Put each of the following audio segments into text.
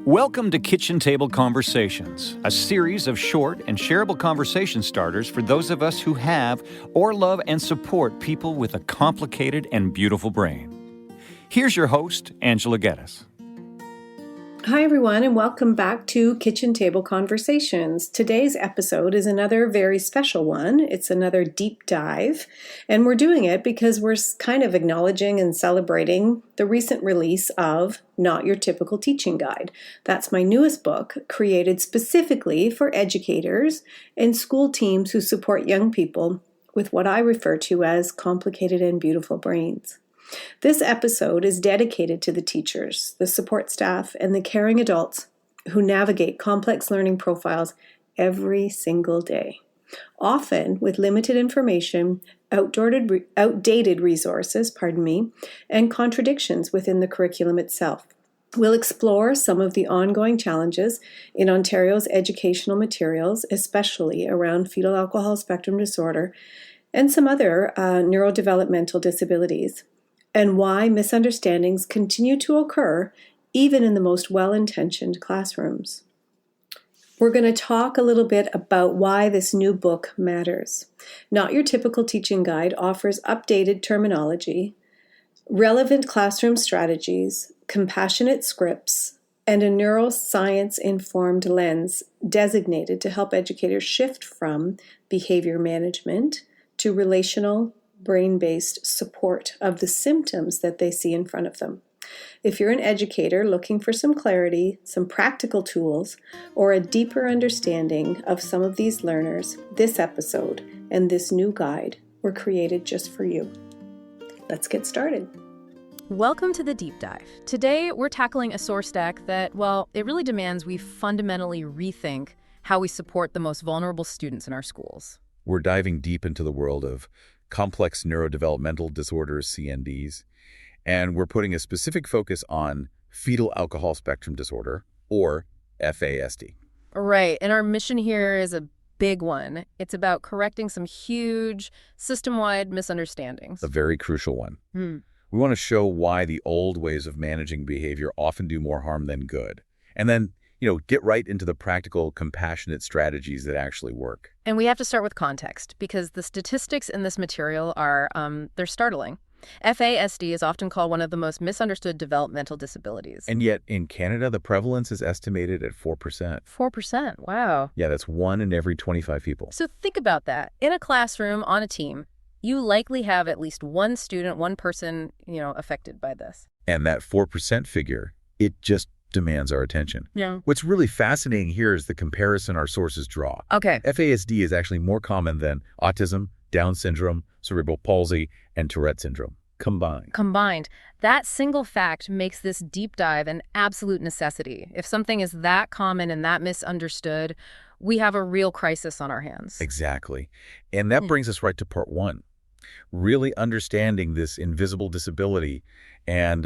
Welcome to Kitchen Table Conversations, a series of short and shareable conversation starters for those of us who have or love and support people with a complicated and beautiful brain. Here's your host, Angela Geddes. Hi, everyone, and welcome back to Kitchen Table Conversations. Today's episode is another very special one. It's another deep dive, and we're doing it because we're kind of acknowledging and celebrating the recent release of Not Your Typical Teaching Guide. That's my newest book, created specifically for educators and school teams who support young people with what I refer to as complicated and beautiful brains. This episode is dedicated to the teachers, the support staff, and the caring adults who navigate complex learning profiles every single day, often with limited information, outdated resources, and contradictions within the curriculum itself. We'll explore some of the ongoing challenges in Ontario's educational materials, especially around fetal alcohol spectrum disorder and some other neurodevelopmental disabilities, and why misunderstandings continue to occur even in the most well-intentioned classrooms. We're going to talk a little bit about why this new book matters. Not Your Typical Teaching Guide offers updated terminology, relevant classroom strategies, compassionate scripts, and a neuroscience-informed lens designated to help educators shift from behavior management to relational brain-based support of the symptoms that they see in front of them. If you're an educator looking for some clarity, some practical tools, or a deeper understanding of some of these learners, this episode and this new guide were created just for you. Let's get started. Welcome to the Deep Dive. Today, we're tackling a source stack that, well, it really demands we fundamentally rethink how we support the most vulnerable students in our schools. We're diving deep into the world of complex neurodevelopmental disorders, CNDs, and we're putting a specific focus on fetal alcohol spectrum disorder, or FASD. Right, and our mission here is a big one. It's about correcting some huge system-wide misunderstandings. A very crucial one. We want to show why the old ways of managing behavior often do more harm than good. And then, get right into the practical, compassionate strategies that actually work. And we have to start with context, because the statistics in this material are, they're startling. FASD is often called one of the most misunderstood developmental disabilities. And yet, in Canada, the prevalence is estimated at 4%. 4%, wow. Yeah, that's 1 in every 25 people. So think about that. In a classroom, on a team, you likely have at least one student, one person, affected by this. And that 4% figure, it just demands our attention. Yeah. What's really fascinating here is the comparison our sources draw. Okay. FASD is actually more common than autism, Down syndrome, cerebral palsy, and Tourette syndrome combined. That single fact makes this deep dive an absolute necessity. If something is that common and that misunderstood, we have a real crisis on our hands. Exactly. And that brings us right to part one. Really understanding this invisible disability and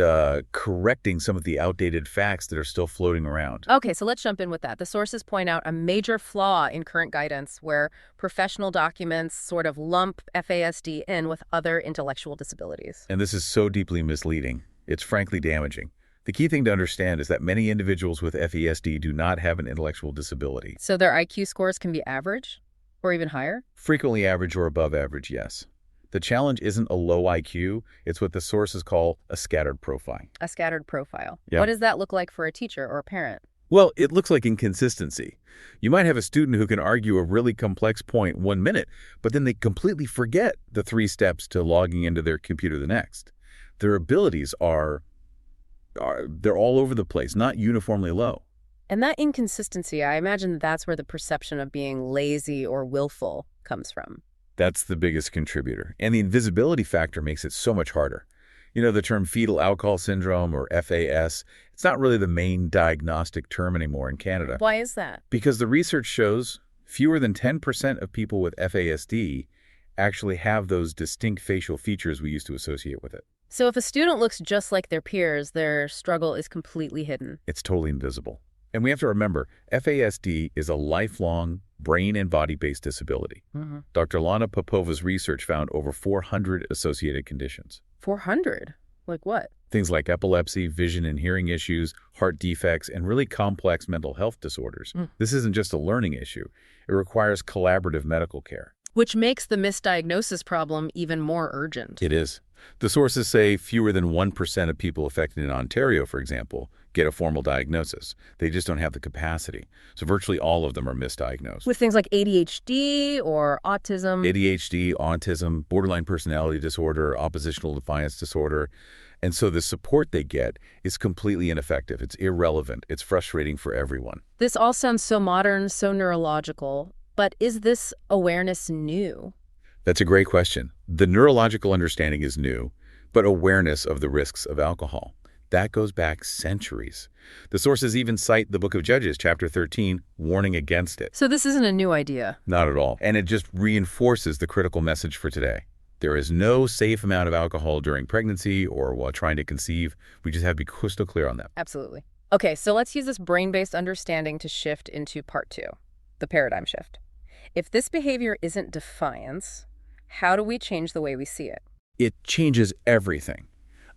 correcting some of the outdated facts that are still floating around. Okay, so let's jump in with that. The sources point out a major flaw in current guidance where professional documents sort of lump FASD in with other intellectual disabilities. And this is so deeply misleading. It's frankly damaging. The key thing to understand is that many individuals with FASD do not have an intellectual disability. So their IQ scores can be average or even higher? Frequently average or above average, yes. The challenge isn't a low IQ, it's what the sources call a scattered profile. A scattered profile. Yeah. What does that look like for a teacher or a parent? Well, it looks like inconsistency. You might have a student who can argue a really complex point 1 minute, but then they completely forget the 3 steps to logging into their computer the next. Their abilities they're all over the place, not uniformly low. And that inconsistency, I imagine that's where the perception of being lazy or willful comes from. That's the biggest contributor. And the invisibility factor makes it so much harder. The term fetal alcohol syndrome or FAS, it's not really the main diagnostic term anymore in Canada. Why is that? Because the research shows fewer than 10% of people with FASD actually have those distinct facial features we used to associate with it. So if a student looks just like their peers, their struggle is completely hidden. It's totally invisible. And we have to remember, FASD is a lifelong brain and body-based disability. Dr. Lana Popova's research found over 400 associated conditions. 400? Like what? Things like epilepsy, vision and hearing issues, heart defects, and really complex mental health disorders. This isn't just a learning issue. It requires collaborative medical care. Which makes the misdiagnosis problem even more urgent. It is. The sources say fewer than 1% of people affected in Ontario, for example, get a formal diagnosis. They just don't have the capacity. So virtually all of them are misdiagnosed. With things like ADHD or autism. ADHD, autism, borderline personality disorder, oppositional defiance disorder. And so the support they get is completely ineffective. It's irrelevant. It's frustrating for everyone. This all sounds so modern, so neurological. But is this awareness new? That's a great question. The neurological understanding is new, but awareness of the risks of alcohol, that goes back centuries. The sources even cite the Book of Judges, chapter 13, warning against it. So this isn't a new idea. Not at all. And it just reinforces the critical message for today. There is no safe amount of alcohol during pregnancy or while trying to conceive. We just have to be crystal clear on that. Absolutely. Okay, so let's use this brain-based understanding to shift into part 2, the paradigm shift. If this behavior isn't defiance, how do we change the way we see it? It changes everything.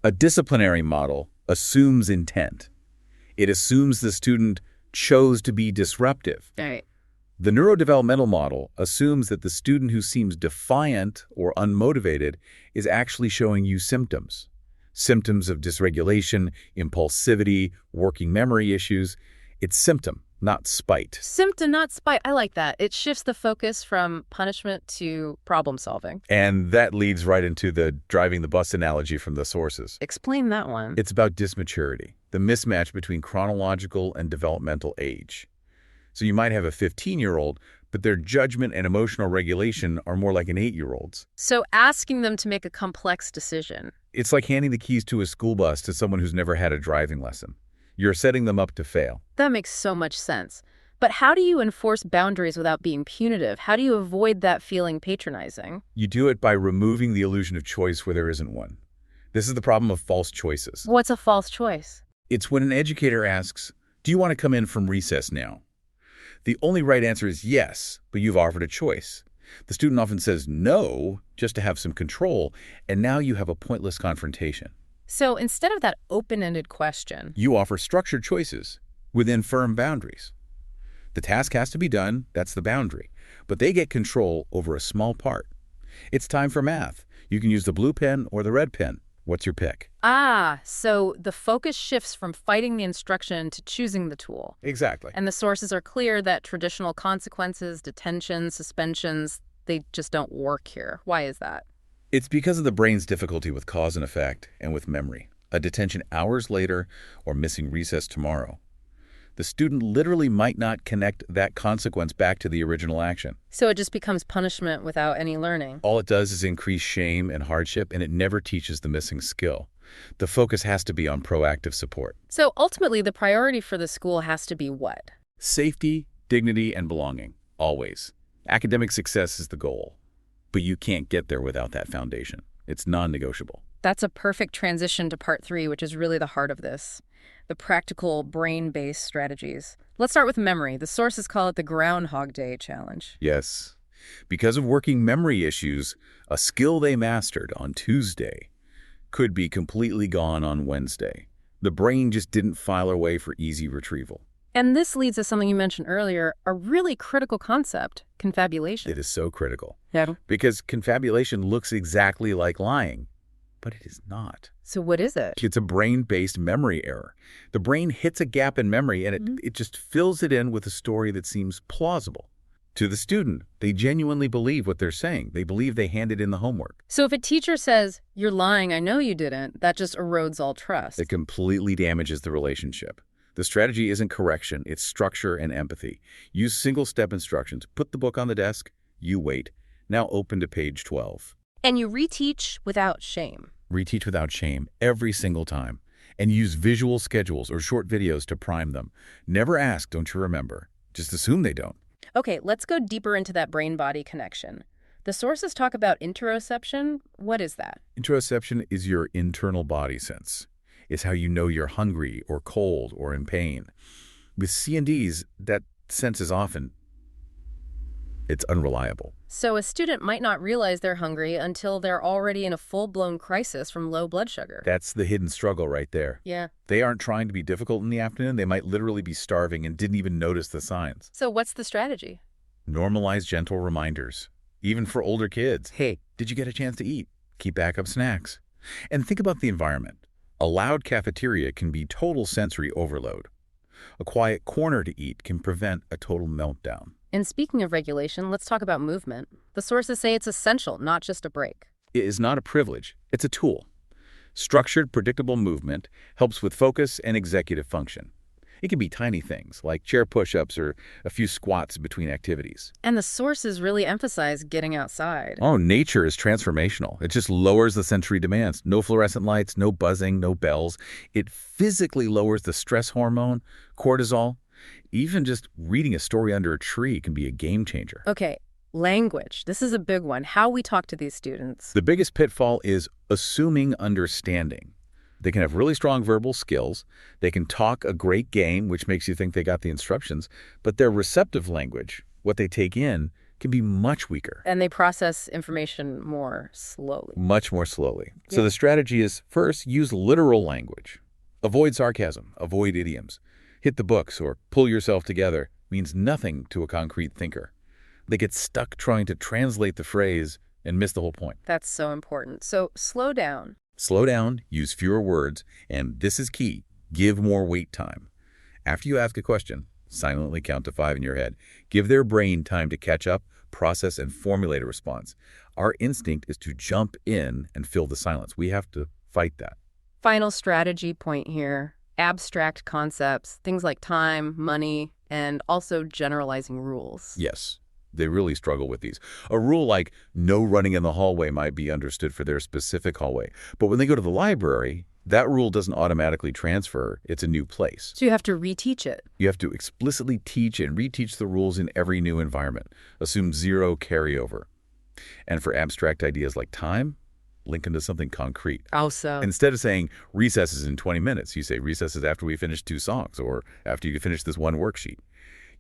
A disciplinary model assumes intent. It assumes the student chose to be disruptive. Right. The neurodevelopmental model assumes that the student who seems defiant or unmotivated is actually showing you symptoms. Symptoms of dysregulation, impulsivity, working memory issues. It's symptom, not spite. Symptom, not spite. I like that. It shifts the focus from punishment to problem solving. And that leads right into the driving the bus analogy from the sources. Explain that one. It's about dysmaturity, the mismatch between chronological and developmental age. So you might have a 15-year-old, but their judgment and emotional regulation are more like an 8-year-old's. So asking them to make a complex decision. It's like handing the keys to a school bus to someone who's never had a driving lesson. You're setting them up to fail. That makes so much sense. But how do you enforce boundaries without being punitive? How do you avoid that feeling patronizing? You do it by removing the illusion of choice where there isn't one. This is the problem of false choices. What's a false choice? It's when an educator asks, "Do you want to come in from recess now?" The only right answer is yes, but you've offered a choice. The student often says no, just to have some control, and now you have a pointless confrontation. So instead of that open-ended question, You offer structured choices within firm boundaries. The task has to be done, that's the boundary, but they get control over a small part. It's time for math. You can use the blue pen or the red pen. What's your pick? so the focus shifts from fighting the instruction to choosing the tool. Exactly. And the sources are clear that traditional consequences, detention, suspensions, they just don't work here. Why is that? It's because of the brain's difficulty with cause and effect and with memory. A detention hours later or missing recess tomorrow. The student literally might not connect that consequence back to the original action. So it just becomes punishment without any learning. All it does is increase shame and hardship, and it never teaches the missing skill. The focus has to be on proactive support. So ultimately, the priority for the school has to be what? Safety, dignity, and belonging, always. Academic success is the goal, but you can't get there without that foundation. It's non-negotiable. That's a perfect transition to part 3, which is really the heart of this. The practical brain-based strategies. Let's start with memory. The sources call it the Groundhog Day challenge. Yes. Because of working memory issues, a skill they mastered on Tuesday could be completely gone on Wednesday. The brain just didn't file away for easy retrieval. And this leads to something you mentioned earlier, a really critical concept, confabulation. It is so critical. Yeah. Because confabulation looks exactly like lying, but it is not. So what is it? It's a brain-based memory error. The brain hits a gap in memory and it just fills it in with a story that seems plausible. To the student, they genuinely believe what they're saying. They believe they handed in the homework. So if a teacher says, "You're lying, I know you didn't," that just erodes all trust. It completely damages the relationship. The strategy isn't correction, it's structure and empathy. Use single-step instructions. Put the book on the desk. You wait. Now open to page 12. And you reteach without shame. Reteach without shame every single time. And use visual schedules or short videos to prime them. Never ask, "Don't you remember?" Just assume they don't. Okay, let's go deeper into that brain-body connection. The sources talk about interoception. What is that? Interoception is your internal body sense. It's how you know you're hungry or cold or in pain. With C&Ds, that sense is often It's unreliable. So a student might not realize they're hungry until they're already in a full-blown crisis from low blood sugar. That's the hidden struggle right there. Yeah. They aren't trying to be difficult in the afternoon. They might literally be starving and didn't even notice the signs. So what's the strategy? Normalize gentle reminders. Even for older kids. Hey, did you get a chance to eat? Keep backup snacks. And think about the environment. A loud cafeteria can be total sensory overload. A quiet corner to eat can prevent a total meltdown. And speaking of regulation, let's talk about movement. The sources say it's essential, not just a break. It is not a privilege. It's a tool. Structured, predictable movement helps with focus and executive function. It can be tiny things like chair push-ups or a few squats between activities. And the sources really emphasize getting outside. Oh, nature is transformational. It just lowers the sensory demands. No fluorescent lights, no buzzing, no bells. It physically lowers the stress hormone, cortisol. Even just reading a story under a tree can be a game changer. Okay, language. This is a big one. How we talk to these students. The biggest pitfall is assuming understanding. They can have really strong verbal skills. They can talk a great game, which makes you think they got the instructions. But their receptive language, what they take in, can be much weaker. And they process information more slowly. Much more slowly. Yeah. So the strategy is, first, use literal language. Avoid sarcasm. Avoid idioms. Hit the books or pull yourself together means nothing to a concrete thinker. They get stuck trying to translate the phrase and miss the whole point. That's so important. So slow down. Slow down, use fewer words, and this is key, give more wait time. After you ask a question, silently count to 5 in your head. Give their brain time to catch up, process, and formulate a response. Our instinct is to jump in and fill the silence. We have to fight that. Final strategy point here. Abstract concepts, things like time, money, and also generalizing rules. Yes, they really struggle with these. A rule like no running in the hallway might be understood for their specific hallway. But when they go to the library, that rule doesn't automatically transfer. It's a new place. So you have to reteach it. You have to explicitly teach and reteach the rules in every new environment. Assume zero carryover. And for abstract ideas like time, link into something concrete. Also. Instead of saying recess is in 20 minutes, you say recess is after we finish 2 songs or after you finish this one worksheet.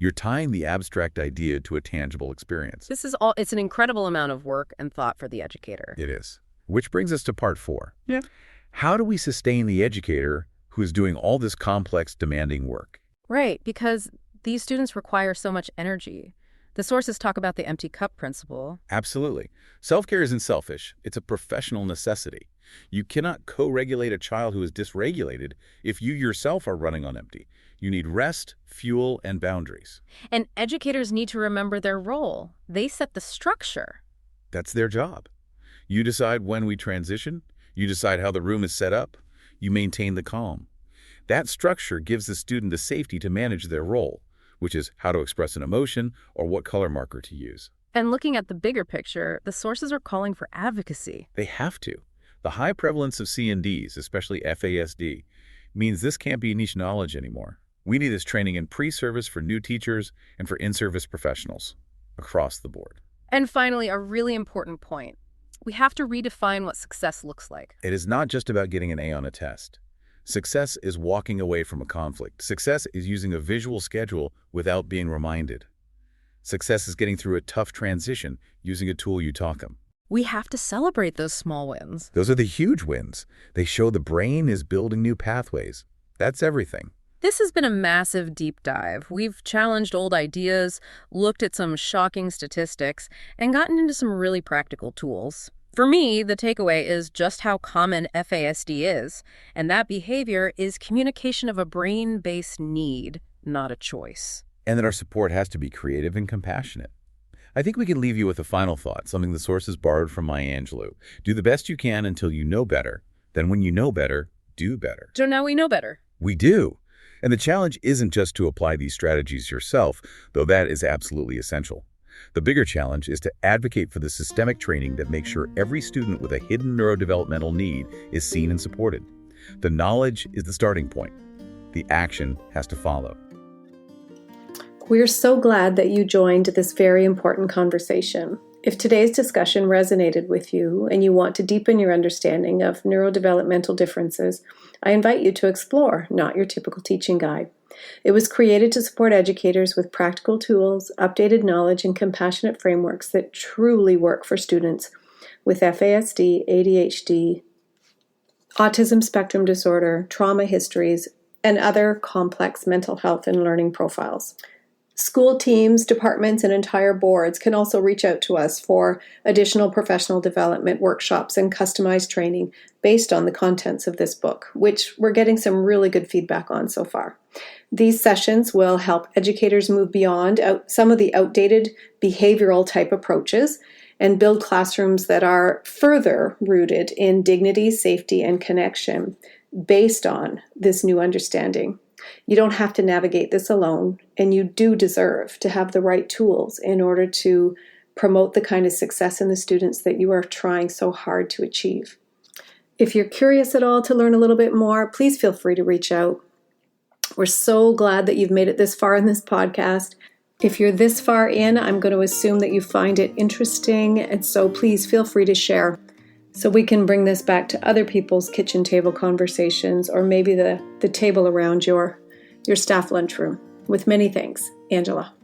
You're tying the abstract idea to a tangible experience. It's an incredible amount of work and thought for the educator. It is. Which brings us to part 4. Yeah. How do we sustain the educator who is doing all this complex, demanding work? Right, because these students require so much energy. The sources talk about the empty cup principle. Absolutely. Self-care isn't selfish. It's a professional necessity. You cannot co-regulate a child who is dysregulated if you yourself are running on empty. You need rest, fuel, and boundaries. And educators need to remember their role. They set the structure. That's their job. You decide when we transition. You decide how the room is set up. You maintain the calm. That structure gives the student the safety to manage their role, which is how to express an emotion or what color marker to use. And looking at the bigger picture, the sources are calling for advocacy. They have to. The high prevalence of C&Ds, especially FASD, means this can't be niche knowledge anymore. We need this training in pre-service for new teachers and for in-service professionals across the board. And finally, a really important point. We have to redefine what success looks like. It is not just about getting an A on a test. Success is walking away from a conflict. Success is using a visual schedule without being reminded. Success is getting through a tough transition using a tool you taught them. We have to celebrate those small wins. Those are the huge wins. They show the brain is building new pathways. That's everything. This has been a massive deep dive. We've challenged old ideas, looked at some shocking statistics, and gotten into some really practical tools. For me, the takeaway is just how common FASD is, and that behavior is communication of a brain-based need, not a choice. And that our support has to be creative and compassionate. I think we can leave you with a final thought, something the sources borrowed from Maya Angelou. Do the best you can until you know better. Then when you know better, do better. So now we know better. We do. And the challenge isn't just to apply these strategies yourself, though that is absolutely essential. The bigger challenge is to advocate for the systemic training that makes sure every student with a hidden neurodevelopmental need is seen and supported. The knowledge is the starting point. The action has to follow. We're so glad that you joined this very important conversation. If today's discussion resonated with you and you want to deepen your understanding of neurodevelopmental differences, I invite you to explore Not Your Typical Teaching Guide. It was created to support educators with practical tools, updated knowledge, and compassionate frameworks that truly work for students with FASD, ADHD, autism spectrum disorder, trauma histories, and other complex mental health and learning profiles. School teams, departments, and entire boards can also reach out to us for additional professional development workshops and customized training based on the contents of this book, which we're getting some really good feedback on so far. These sessions will help educators move beyond some of the outdated behavioral type approaches and build classrooms that are further rooted in dignity, safety, and connection based on this new understanding. You don't have to navigate this alone, and you do deserve to have the right tools in order to promote the kind of success in the students that you are trying so hard to achieve. If you're curious at all to learn a little bit more, please feel free to reach out. We're so glad that you've made it this far in this podcast. If you're this far in, I'm going to assume that you find it interesting, and so please feel free to share so we can bring this back to other people's kitchen table conversations, or maybe the table around your staff lunchroom. With many thanks, Angela.